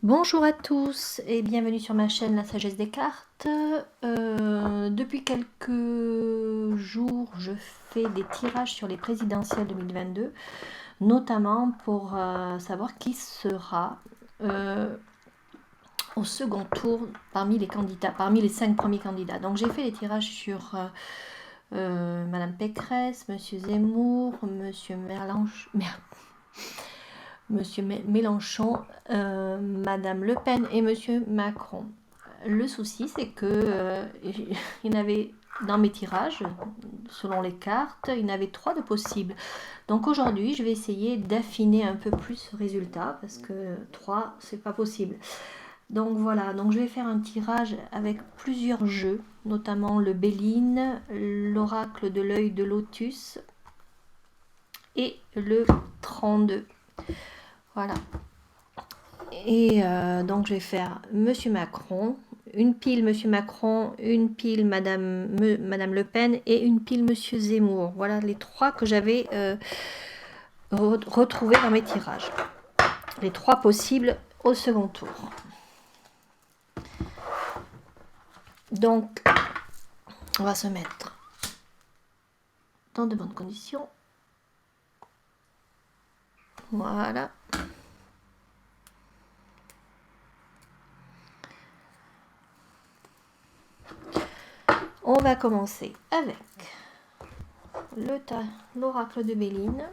Bonjour à tous et bienvenue sur ma chaîne La Sagesse des Cartes. Depuis quelques jours, je fais des tirages sur les présidentielles 2022, notamment pour savoir qui sera au second tour parmi les candidats, parmi les 5 premiers candidats. Donc j'ai fait les tirages sur Madame Pécresse, Monsieur Zemmour, Monsieur Mélenchon, Madame Le Pen et Monsieur Macron. Le souci, c'est que il y en avait dans mes tirages, selon les cartes, il y en avait 3 de possibles. Donc aujourd'hui, je vais essayer d'affiner un peu plus ce résultat parce que 3, c'est pas possible. Donc voilà, donc je vais faire un tirage avec plusieurs jeux, notamment le Béline, l'oracle de l'œil de lotus et le 32. Voilà. Et donc je vais faire Monsieur Macron, une pile Monsieur Macron, une pile Madame Le Pen et une pile Monsieur Zemmour. Voilà les 3 que j'avais retrouvés dans mes tirages. Les 3 possibles au second tour. Donc, on va se mettre dans de bonnes conditions. Voilà. On va commencer avec l'oracle de Béline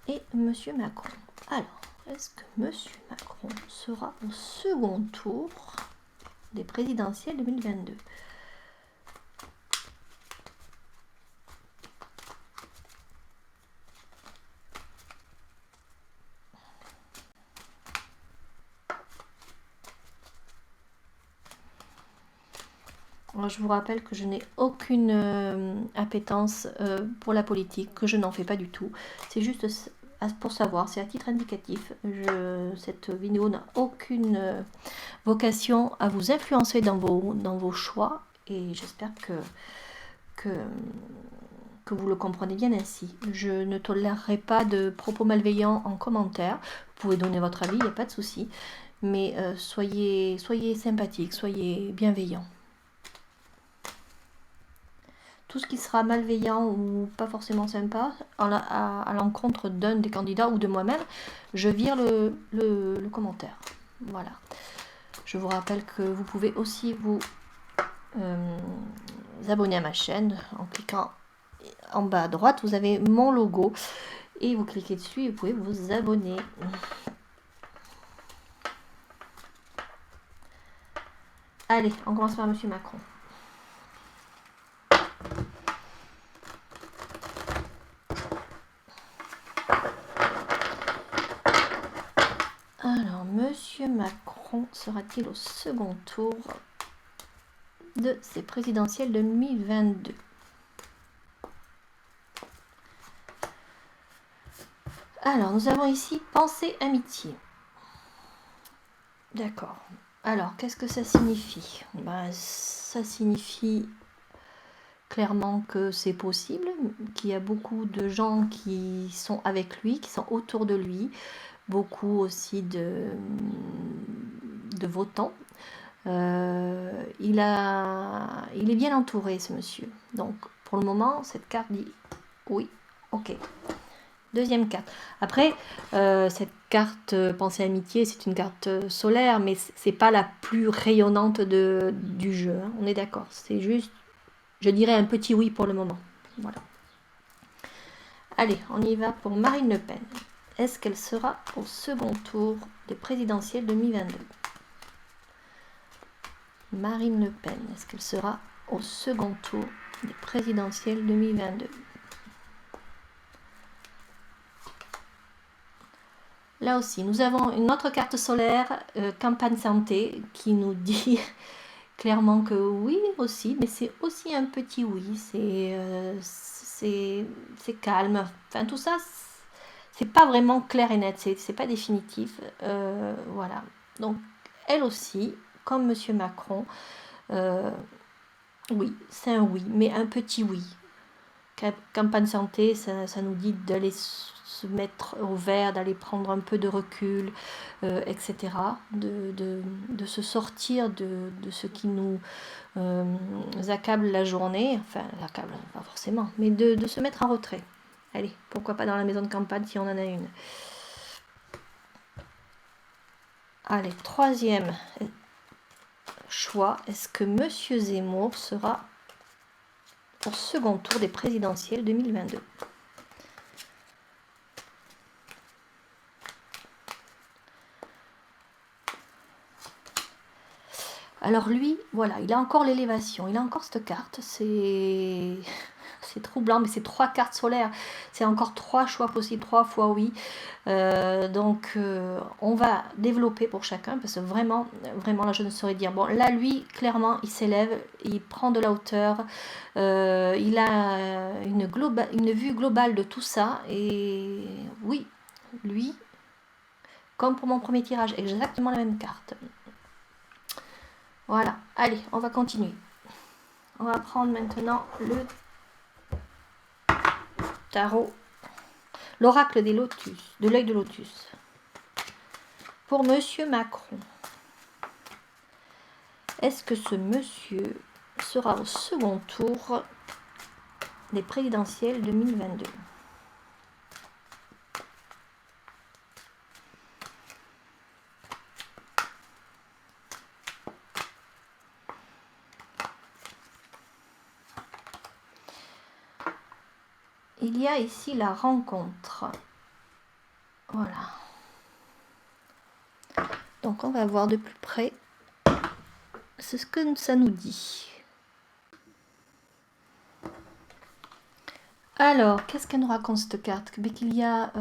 et Monsieur Macron. Alors, est-ce que Monsieur Macron sera au second tour des présidentielles 2022? Alors, je vous rappelle que je n'ai aucune appétence pour la politique, que je n'en fais pas du tout. C'est juste pour savoir, c'est à titre indicatif. Cette vidéo n'a aucune vocation à vous influencer dans vos choix et j'espère que vous le comprenez bien ainsi. Je ne tolérerai pas de propos malveillants en commentaire. Vous pouvez donner votre avis, il n'y a pas de souci. Mais soyez sympathiques, soyez bienveillants. Tout ce qui sera malveillant ou pas forcément sympa à l'encontre d'un des candidats ou de moi-même, je vire le commentaire. Voilà. Je vous rappelle que vous pouvez aussi vous abonner à ma chaîne en cliquant en bas à droite. Vous avez mon logo et vous cliquez dessus et vous pouvez vous abonner. Allez, on commence par Monsieur Macron. Alors, Monsieur Macron sera-t-il au second tour de ces présidentielles 2022? Alors, nous avons ici pensée amitié. D'accord. Alors, qu'est-ce que ça signifie? Ça signifie clairement que c'est possible, qu'il y a beaucoup de gens qui sont avec lui, qui sont autour de lui, beaucoup aussi de votants. Il est bien entouré, ce monsieur. Donc, pour le moment, cette carte dit oui, ok. Deuxième carte. Après, cette carte Pensée Amitié, c'est une carte solaire, mais c'est pas la plus rayonnante du jeu. Hein, on est d'accord. C'est juste, je dirais, un petit oui pour le moment. Voilà. Allez, on y va pour Marine Le Pen. Est-ce qu'elle sera au second tour des présidentielles 2022? Marine Le Pen, est-ce qu'elle sera au second tour des présidentielles 2022? Là aussi, nous avons une autre carte solaire, campagne santé, qui nous dit clairement que oui aussi, mais c'est aussi un petit oui, c'est calme. Enfin, tout ça, c'est pas vraiment clair et net, c'est pas définitif. Voilà. Donc, elle aussi, comme Monsieur Macron, oui, c'est un oui, mais un petit oui. Campagne santé, ça nous dit d'aller se mettre au vert, d'aller prendre un peu de recul, etc. De se sortir de ce qui nous accable la journée, enfin, accable, pas forcément, mais de se mettre en retrait. Allez, pourquoi pas dans la maison de campagne si on en a une. Allez, troisième choix, est-ce que Monsieur Zemmour sera au second tour des présidentielles 2022? Alors lui, voilà, il a encore l'élévation, il a encore cette carte, c'est troublant, mais c'est 3 cartes solaires, c'est encore 3 choix possibles, 3 fois oui. Donc on va développer pour chacun, parce que vraiment, vraiment là je ne saurais dire. Bon, là lui, clairement, il s'élève, il prend de la hauteur, il a une vue globale de tout ça, et oui, lui, comme pour mon premier tirage, exactement la même carte. Voilà, allez, on va continuer. On va prendre maintenant le tarot, l'oracle des lotus, de l'œil de lotus. Pour Monsieur Macron, est-ce que ce monsieur sera au second tour des présidentielles 2022? Il y a ici la rencontre. Voilà. Donc on va voir de plus près ce que ça nous dit. Alors, qu'est-ce qu'elle nous raconte cette carte? Qu'il y a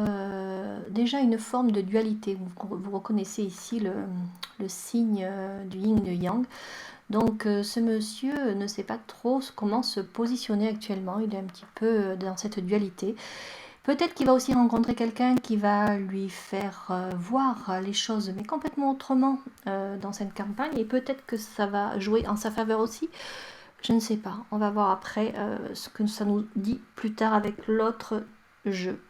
déjà une forme de dualité. Vous reconnaissez ici le signe du yin et du yang. Donc ce monsieur ne sait pas trop comment se positionner actuellement. Il est un petit peu dans cette dualité. Peut-être qu'il va aussi rencontrer quelqu'un qui va lui faire voir les choses, mais complètement autrement dans cette campagne. Et peut-être que ça va jouer en sa faveur aussi. Je ne sais pas. On va voir après ce que ça nous dit plus tard avec l'autre jeu.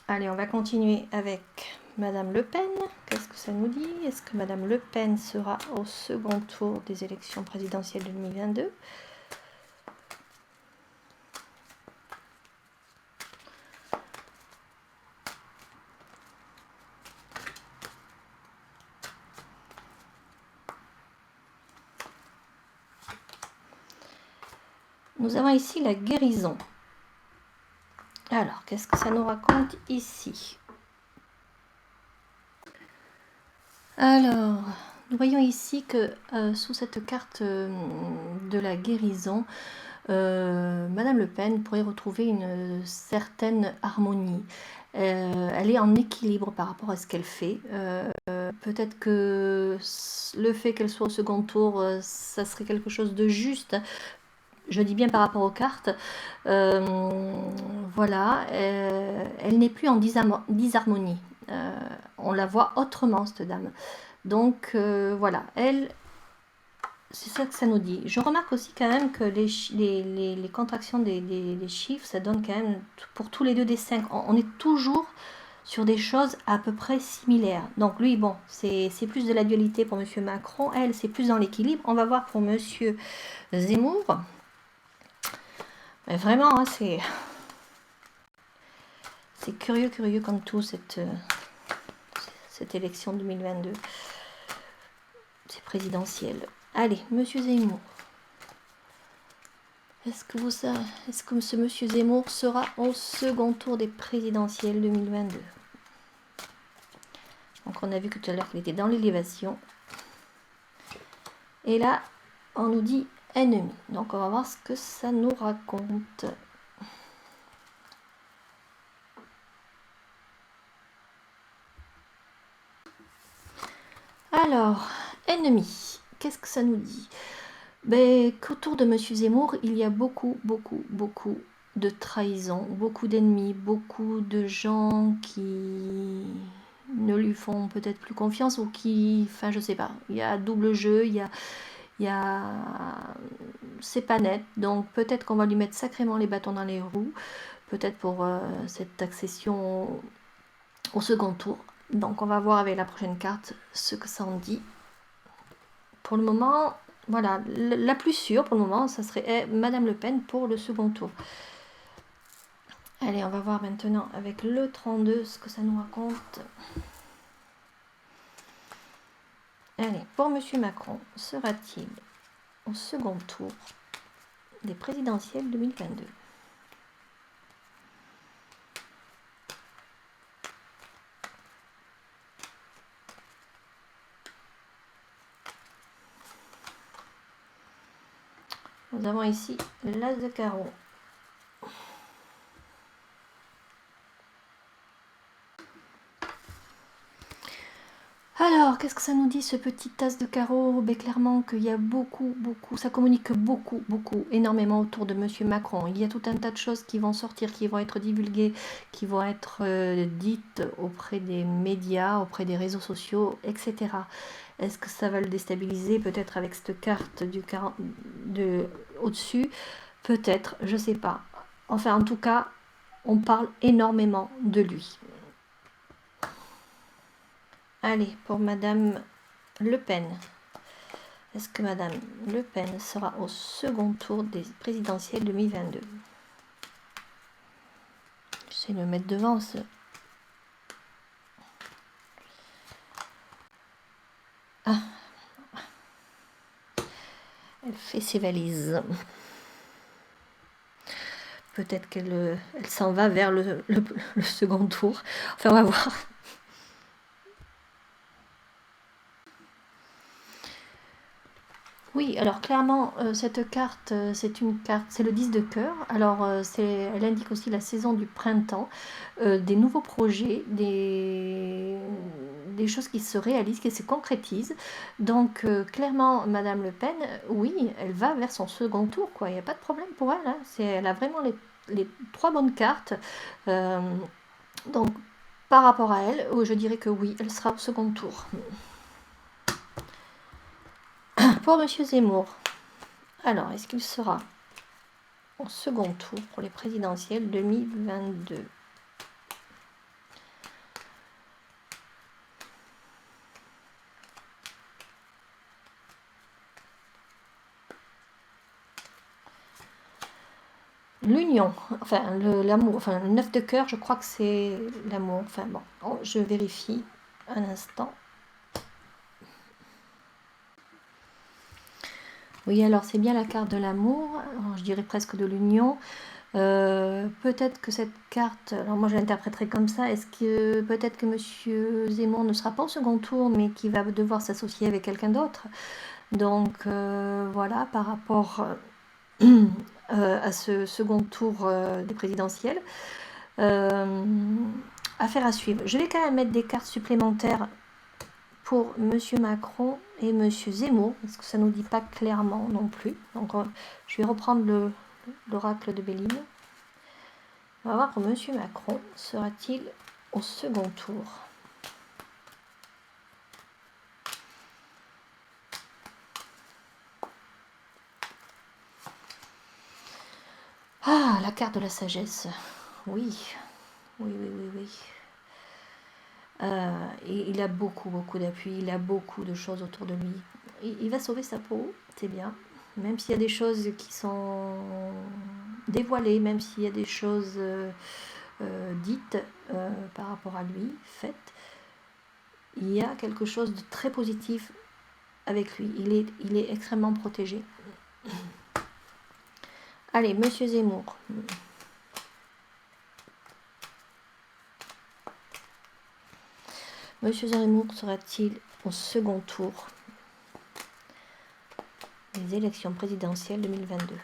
Allez, on va continuer avec Madame Le Pen. Qu'est-ce que ça nous dit? Est-ce que Madame Le Pen sera au second tour des élections présidentielles de 2022? Nous avons ici la guérison. Alors, qu'est-ce que ça nous raconte ici? Alors, nous voyons ici que sous cette carte de la guérison, Madame Le Pen pourrait retrouver une certaine harmonie. Elle est en équilibre par rapport à ce qu'elle fait. Peut-être que le fait qu'elle soit au second tour, ça serait quelque chose de juste. Je dis bien par rapport aux cartes. Voilà, elle n'est plus en disharmonie. On la voit autrement, cette dame. Donc voilà, elle, c'est ça que ça nous dit. Je remarque aussi quand même que les contractions des chiffres, ça donne quand même pour tous les deux des 5. On est toujours sur des choses à peu près similaires. Donc lui, bon, c'est plus de la dualité pour Monsieur Macron. Elle, c'est plus dans l'équilibre. On va voir pour Monsieur Zemmour. Mais vraiment, hein, c'est curieux comme tout, cette élection 2022. C'est présidentielle. Allez, Monsieur Zemmour. Est-ce que ce Monsieur Zemmour sera au second tour des présidentielles 2022? Donc on a vu que tout à l'heure qu'il était dans l'élévation. Et là, on nous dit ennemi. Donc on va voir ce que ça nous raconte. Alors, ennemi, qu'est-ce que ça nous dit? Ben, qu'autour de Monsieur Zemmour, il y a beaucoup de trahison, beaucoup d'ennemis, beaucoup de gens qui ne lui font peut-être plus confiance ou qui, enfin je sais pas, il y a double jeu, il y a c'est pas net, donc peut-être qu'on va lui mettre sacrément les bâtons dans les roues. peut-être pour cette accession au second tour. Donc on va voir avec la prochaine carte ce que ça en dit. Pour le moment, voilà, la plus sûre pour le moment, ça serait Madame Le Pen pour le second tour. Allez, on va voir maintenant avec le 32 ce que ça nous raconte. Allez, pour Monsieur Macron, sera-t-il au second tour des présidentielles 2022? Nous avons ici l'as de carreau. Alors, qu'est-ce que ça nous dit ce petit as de carreau? Ben, clairement qu'il y a beaucoup, ça communique beaucoup, énormément autour de Monsieur Macron. Il y a tout un tas de choses qui vont sortir, qui vont être divulguées, qui vont être dites auprès des médias, auprès des réseaux sociaux, etc. Est-ce que ça va le déstabiliser peut-être avec cette carte au-dessus? Peut-être, je sais pas. Enfin, en tout cas, on parle énormément de lui. Allez, pour Madame Le Pen. Est-ce que Madame Le Pen sera au second tour des présidentielles 2022? J'essaie de me mettre devant ce... Ah. Elle fait ses valises. Peut-être qu'elle s'en va vers le second tour. Enfin, on va voir. Oui, alors clairement, cette carte, c'est une carte, c'est le 10 de cœur. Alors, elle indique aussi la saison du printemps, des nouveaux projets, des choses qui se réalisent, qui se concrétisent. Donc, clairement, Madame Le Pen, oui, elle va vers son second tour, quoi. Il n'y a pas de problème pour elle, hein. Elle a vraiment les trois bonnes cartes. Donc, par rapport à elle, je dirais que oui, elle sera au second tour. Pour Monsieur Zemmour, alors, est-ce qu'il sera au second tour pour les présidentielles 2022? L'union, enfin l'amour, enfin le 9 de cœur, je crois que c'est l'amour. Enfin bon, je vérifie un instant. Oui, alors c'est bien la carte de l'amour, je dirais presque de l'union. Peut-être que cette carte, alors moi je l'interpréterai comme ça, est-ce que peut-être que Monsieur Zemmour ne sera pas au second tour, mais qu'il va devoir s'associer avec quelqu'un d'autre. Donc voilà, par rapport à ce second tour des présidentielles. Affaire à suivre. Je vais quand même mettre des cartes supplémentaires pour Monsieur Macron et Monsieur Zemmour, parce que ça ne nous dit pas clairement non plus. Donc je vais reprendre l'oracle de Béline. On va voir pour Monsieur Macron, sera-t-il au second tour? Ah, la carte de la sagesse. Oui. Et il a beaucoup d'appui, il a beaucoup de choses autour de lui. Il va sauver sa peau, c'est bien. Même s'il y a des choses qui sont dévoilées, même s'il y a des choses dites par rapport à lui, faites, il y a quelque chose de très positif avec lui. Il est extrêmement protégé. Allez, Monsieur Zemmour. Monsieur Zemmour sera-t-il au second tour des élections présidentielles 2022?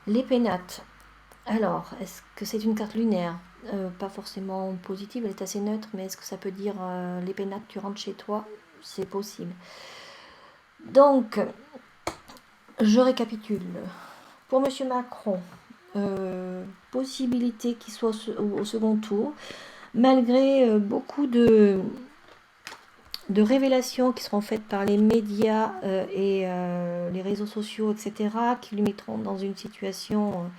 Les pénates. Alors, est-ce que c'est une carte lunaire? Pas forcément positive, elle est assez neutre, mais est-ce que ça peut dire les pénates, tu rentres chez toi? C'est possible. Donc, je récapitule. Pour Monsieur Macron, possibilité qu'il soit au second tour, malgré beaucoup de de révélations qui seront faites par les médias et les réseaux sociaux, etc., qui lui mettront dans une situation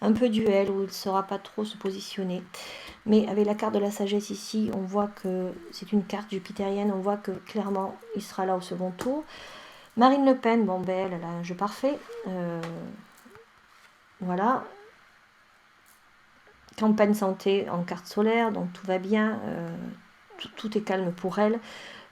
un peu duel où il ne saura pas trop se positionner. Mais avec la carte de la sagesse ici, on voit que c'est une carte jupitérienne, on voit que clairement il sera là au second tour. Marine Le Pen, bon ben elle a un jeu parfait. Voilà. Campagne santé en carte solaire, donc tout va bien, tout est calme pour elle.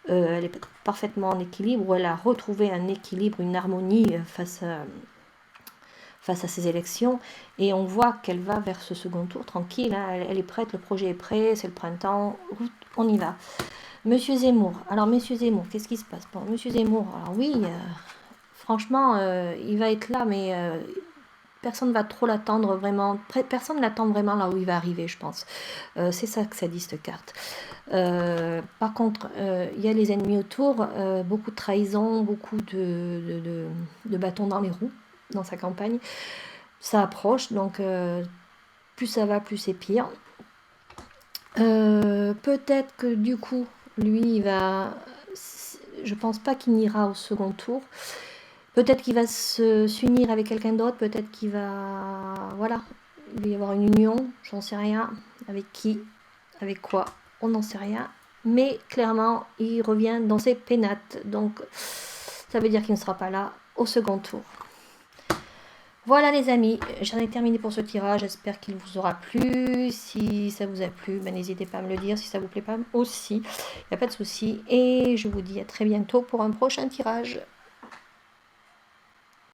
Elle est parfaitement en équilibre, ou elle a retrouvé un équilibre, une harmonie face à ces élections, et on voit qu'elle va vers ce second tour tranquille, hein, elle est prête, le projet est prêt, c'est le printemps, on y va. Monsieur Zemmour, alors Monsieur Zemmour, qu'est-ce qui se passe? Bon, Monsieur Zemmour, alors oui, franchement, il va être là, mais personne ne va trop l'attendre vraiment, personne ne l'attend vraiment là où il va arriver, je pense. C'est ça que ça dit cette carte. Par contre, il y a les ennemis autour, beaucoup de trahison, beaucoup de bâtons dans les roues dans sa campagne. Ça approche, donc plus ça va, plus c'est pire. Peut-être que du coup, lui, il va... Je pense pas qu'il n'ira au second tour. Peut-être qu'il va s'unir avec quelqu'un d'autre, peut-être qu'il va... Voilà, il va y avoir une union, j'en sais rien. Avec qui, avec quoi, on n'en sait rien. Mais clairement, il revient dans ses pénates. Donc, ça veut dire qu'il ne sera pas là au second tour. Voilà les amis, j'en ai terminé pour ce tirage, j'espère qu'il vous aura plu. Si ça vous a plu, ben, n'hésitez pas à me le dire, si ça vous plaît pas aussi, il n'y a pas de souci. Et je vous dis à très bientôt pour un prochain tirage.